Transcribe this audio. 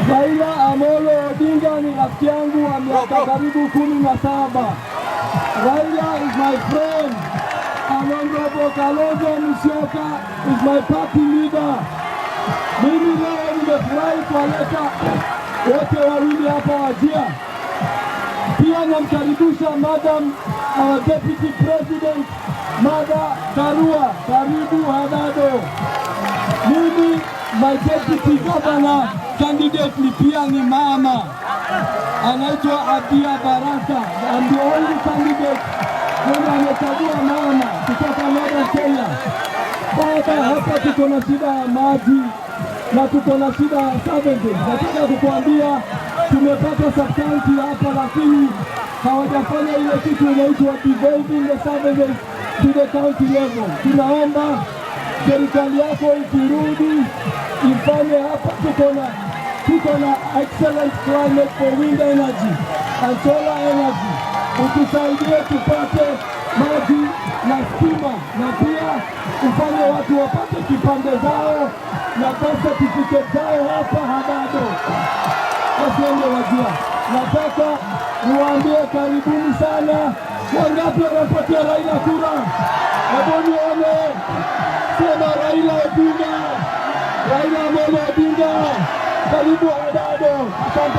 Raila Amolo Odinga ni rafiki yangu wa miaka karibu 17. Raila is my friend. Honorable Kalonzo Musyoka is my party leader. Mimi leo nimefurahi kuwaleta wote wawili hapa Wajir. Pia namkaribisha Madam Deputy President Martha Karua. Karibu Hadado. Mimi my deputy governor candidate ni pia ni mama. Anaitwa Adia Baraka. I'm the only candidate mwenye amechagua mama kutoka Northern Kenya. Baba, hapa tuko na shida ya maji na tuko na shida ya services. Nataka kukuambia tumepata sub-county hapa lakini hawajafanya ile kitu inaitwa devolving the services to the county level. Tunaomba serikali yako ikirudi ifanye hapa. Tuko na excellent climate for wind energy and solar energy. Utusaidie tupate maji na stima na pia ufanye watu wapate kipande zao na pesa certificate zao hapa Hadado. Wasiende Wajir. Nataka niwaambie karibuni sana. Wangapi wanapatia Raila kura? Hebu nione. Sema Raila Odinga. Raila Amolo Odinga. Karibu Hadado. Asante.